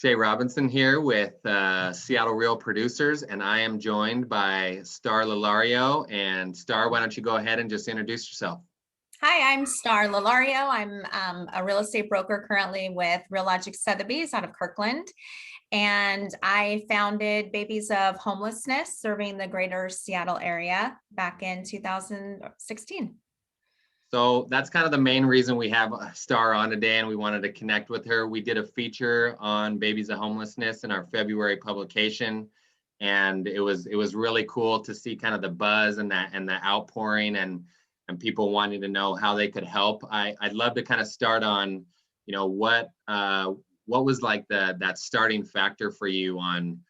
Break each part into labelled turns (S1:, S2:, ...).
S1: Shea Robinson here with Seattle Real Producers, and I am joined by Star Lalario. And Star, why don't you go ahead and just introduce yourself?
S2: Hi, I'm Star Lalario. I'm a real estate broker currently with Realogics Sotheby's out of Kirkland. And I founded Babies of Homelessness, serving the greater Seattle area back in 2016.
S1: So that's kind of the main reason we have Star on today, and we wanted to connect with her. We did a feature on Babies of Homelessness in our February publication, and it was really cool to see kind of the buzz and the outpouring and people wanting to know how they could help. I'd love to kind of start on, what was like that starting factor for you on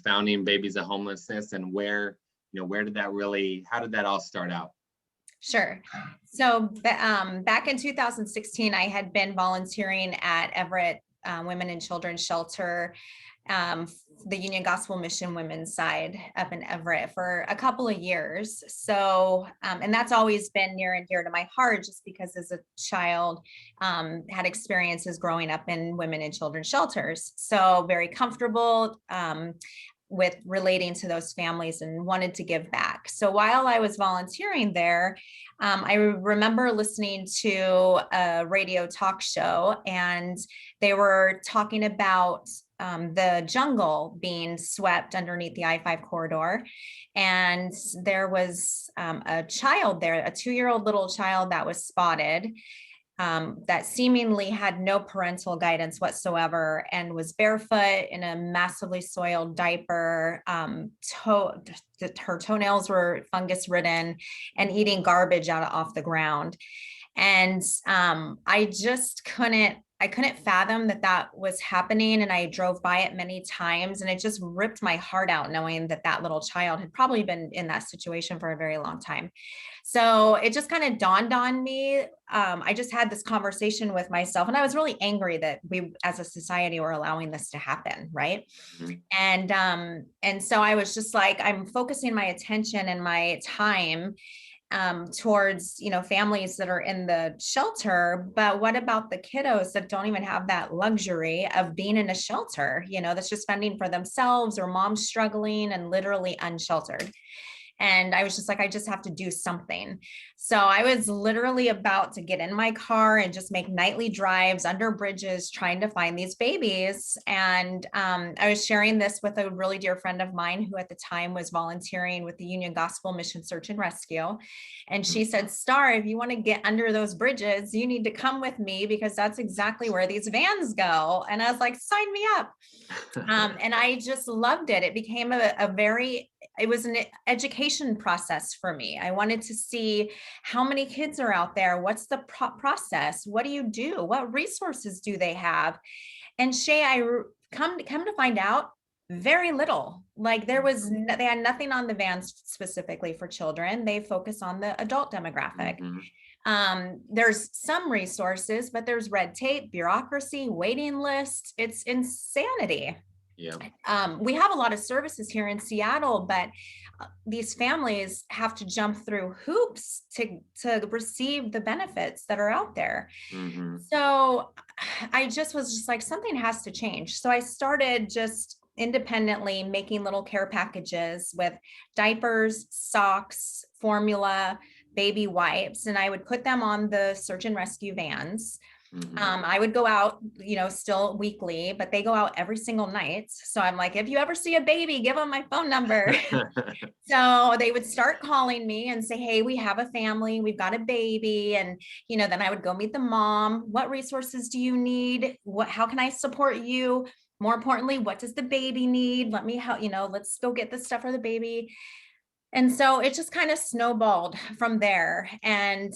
S1: founding Babies of Homelessness, and how did that all start out?
S2: Sure. So back in 2016, I had been volunteering at Everett Women and Children's Shelter, the Union Gospel Mission Women's side up in Everett for a couple of years. So, and that's always been near and dear to my heart, just because as a child, had experiences growing up in women and children's shelters. So very comfortable with relating to those families and wanted to give back. So while I was volunteering there, I remember listening to a radio talk show, and they were talking about the jungle being swept underneath the I-5 corridor. And there was a child there, a 2-year-old little child that was spotted, that seemingly had no parental guidance whatsoever and was barefoot in a massively soiled diaper. Her toenails were fungus ridden and eating garbage off the ground. And I just couldn't fathom that was happening. And I drove by it many times, and it just ripped my heart out knowing that little child had probably been in that situation for a very long time. So it just kind of dawned on me. I just had this conversation with myself, and I was really angry that we as a society were allowing this to happen. Right. Mm-hmm. And so I was just like, I'm focusing my attention and my time towards, families that are in the shelter, but what about the kiddos that don't even have that luxury of being in a shelter, that's just fending for themselves, or moms struggling and literally unsheltered. And I was just like, I just have to do something. So I was literally about to get in my car and just make nightly drives under bridges, trying to find these babies. And I was sharing this with a really dear friend of mine who at the time was volunteering with the Union Gospel Mission Search and Rescue. And she said, Star, if you want to get under those bridges, you need to come with me, because that's exactly where these vans go. And I was like, sign me up. And I just loved it. It became it was an education process for me. I wanted to see how many kids are out there. What's the process? What do you do? What resources do they have? And Shea, I come to find out, very little. Like they had nothing on the vans specifically for children. They focus on the adult demographic. Mm-hmm. There's some resources, but there's red tape, bureaucracy, waiting lists. It's insanity. Yeah. We have a lot of services here in Seattle, but these families have to jump through hoops to receive the benefits that are out there. Mm-hmm. So I was just like, something has to change. So I started just independently making little care packages with diapers, socks, formula, baby wipes, and I would put them on the search and rescue vans. Mm-hmm. I would go out, still weekly, but they go out every single night. So I'm like, if you ever see a baby, give them my phone number. So they would start calling me and say, hey, we have a family, we've got a baby. And, then I would go meet the mom. What resources do you need? How can I support you? More importantly, what does the baby need? Let me help, let's go get the stuff for the baby. And so it just kind of snowballed from there. And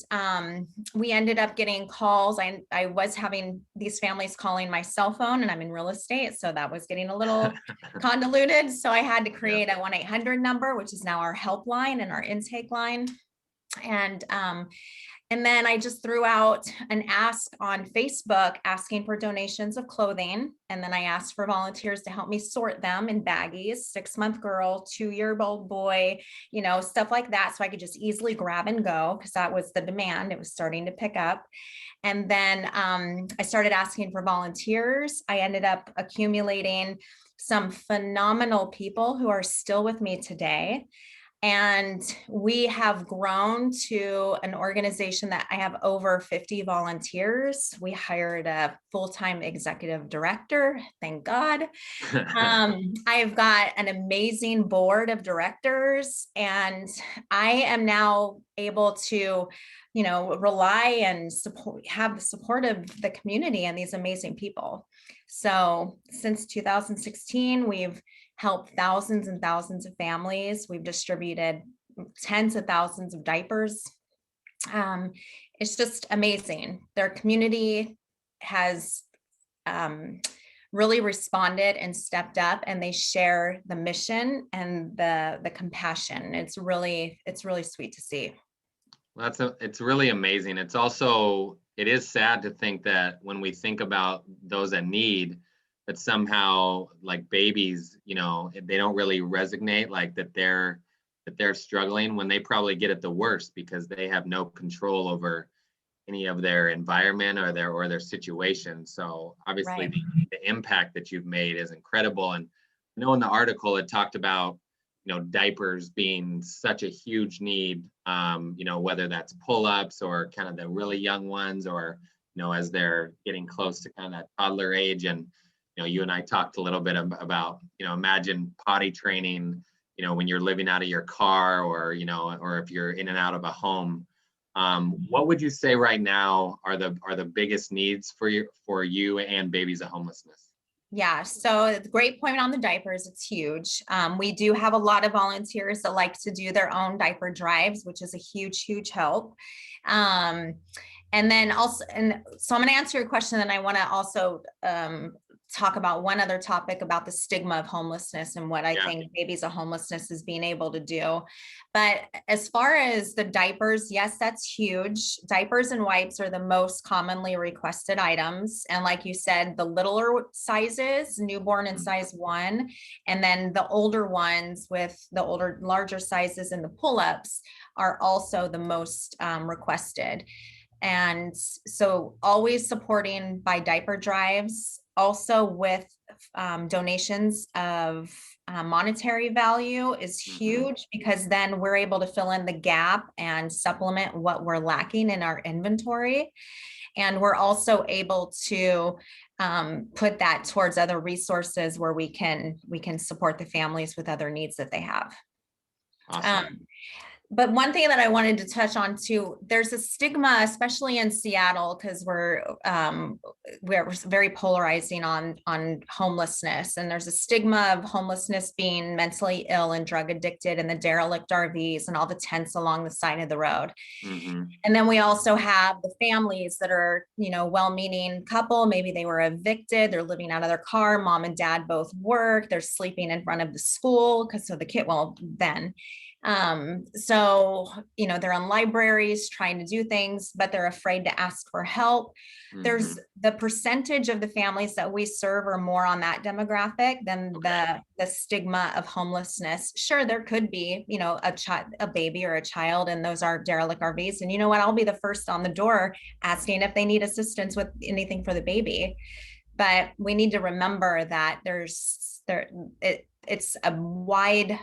S2: we ended up getting calls. I was having these families calling my cell phone, and I'm in real estate, so that was getting a little convoluted. So I had to create a 1-800 number, which is now our helpline and our intake line. And then I just threw out an ask on Facebook asking for donations of clothing. And then I asked for volunteers to help me sort them in baggies, 6-month girl, 2-year-old boy, stuff like that. So I could just easily grab and go, because that was the demand. It was starting to pick up. And then I started asking for volunteers. I ended up accumulating some phenomenal people who are still with me today. And we have grown to an organization that I have over 50 volunteers. We hired a full-time executive director, thank God. I've got an amazing board of directors, and I am now able to, rely and have the support of the community and these amazing people. So since 2016, we've helped thousands and thousands of families. We've distributed tens of thousands of diapers. It's just amazing. Their community has really responded and stepped up, and they share the mission and the compassion. It's really sweet to see.
S1: Well, it's really amazing. It is sad to think that when we think about those that need, that somehow like babies, they don't really resonate, like that they're struggling when they probably get it the worst, because they have no control over any of their environment or their situation. So obviously
S2: Right.
S1: the impact that you've made is incredible. And I know in the article it talked about, diapers being such a huge need, whether that's pull-ups or kind of the really young ones, or, as they're getting close to kind of that toddler age. And, you and I talked a little bit about, imagine potty training, when you're living out of your car, or, or if you're in and out of a home. What would you say right now are the biggest needs for you and Babies of Homelessness?
S2: Yeah, so great point on the diapers. It's huge. We do have a lot of volunteers that like to do their own diaper drives, which is a huge help. And then also, and so I'm going to answer your question, and I want to also talk about one other topic about the stigma of homelessness and what I think Babies of Homelessness is being able to do. But as far as the diapers, yes, that's huge. Diapers and wipes are the most commonly requested items. And like you said, the littler sizes, newborn in size 1, and then the older ones with the larger sizes and the pull-ups are also the most requested. And so always supporting by diaper drives, also with donations of monetary value is huge, because then we're able to fill in the gap and supplement what we're lacking in our inventory. And we're also able to put that towards other resources where we can support the families with other needs that they have.
S1: Awesome.
S2: But one thing that I wanted to touch on too, there's a stigma, especially in Seattle, because we're very polarizing on homelessness, and there's a stigma of homelessness being mentally ill and drug addicted, and the derelict RVs and all the tents along the side of the road. And then we also have the families that are, well-meaning couple. Maybe they were evicted, they're living out of their car, mom and dad both work, they're sleeping in front of the school so they're in libraries trying to do things, but they're afraid to ask for help. There's the percentage of the families that we serve are more on that demographic than the stigma of homelessness. Sure, there could be, a baby or a child, and those are derelict RVs. And you know what? I'll be the first on the door asking if they need assistance with anything for the baby. But we need to remember that it's a wide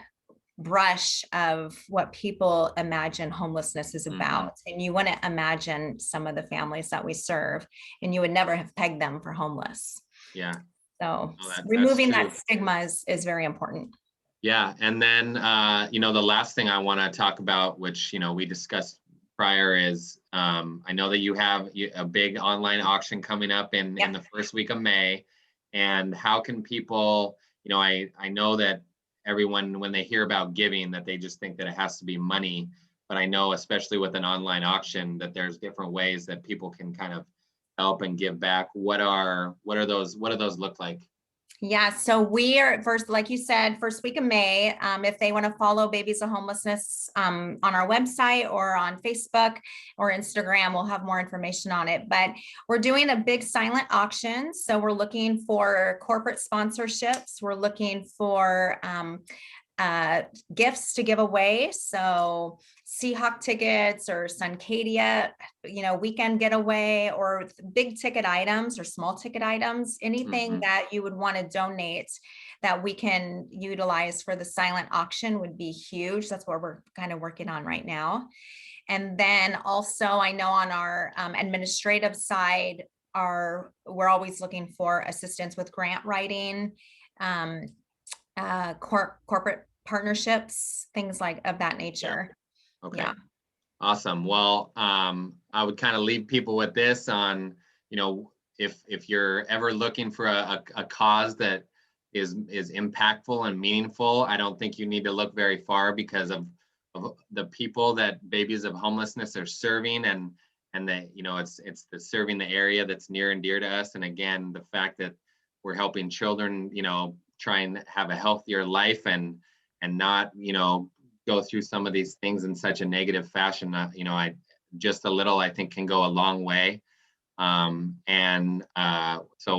S2: brush of what people imagine homelessness is about. And you want to imagine some of the families that we serve, and you would never have pegged them for homeless.
S1: Yeah.
S2: So removing that stigma is very important.
S1: Yeah. And then, the last thing I want to talk about, which, we discussed prior, is I know that you have a big online auction coming up in the first week of May. And how can people, I know that everyone, when they hear about giving, that they just think that it has to be money. But I know, especially with an online auction, that there's different ways that people can kind of help and give back. What do those look like?
S2: Yeah, so we are first, like you said, first week of May. If they want to follow Babies of Homelessness on our website or on Facebook or Instagram, we'll have more information on it. But we're doing a big silent auction. So we're looking for corporate sponsorships. We're looking for gifts to give away. So Seahawk tickets or Suncadia, weekend getaway, or big ticket items or small ticket items, anything that you would want to donate that we can utilize for the silent auction would be huge. That's what we're kind of working on right now. And then also I know on our administrative side, we're always looking for assistance with grant writing, corporate partnerships, things like of that nature.
S1: Okay.
S2: Yeah.
S1: Awesome. Well, I would kind of leave people with this on, if you're ever looking for a cause that is impactful and meaningful, I don't think you need to look very far because of the people that Babies of Homelessness are serving, and that, it's the serving the area that's near and dear to us. And again, the fact that we're helping children, try and have a healthier life and not, go through some of these things in such a negative fashion. Just a little, I think, can go a long way. So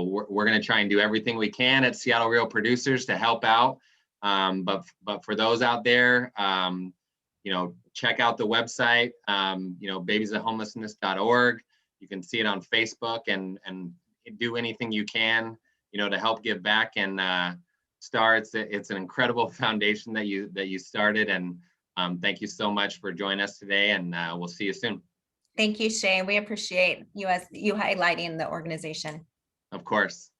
S1: we're going to try and do everything we can at Seattle Real Producers to help out. But for those out there, check out the website, babiesofhomelessness.org. You can see it on Facebook, and do anything you can, to help give back. And Star, it's an incredible foundation that you started, and thank you so much for joining us today, and we'll see you soon.
S2: Thank you, Shea. We appreciate you highlighting the organization.
S1: Of course.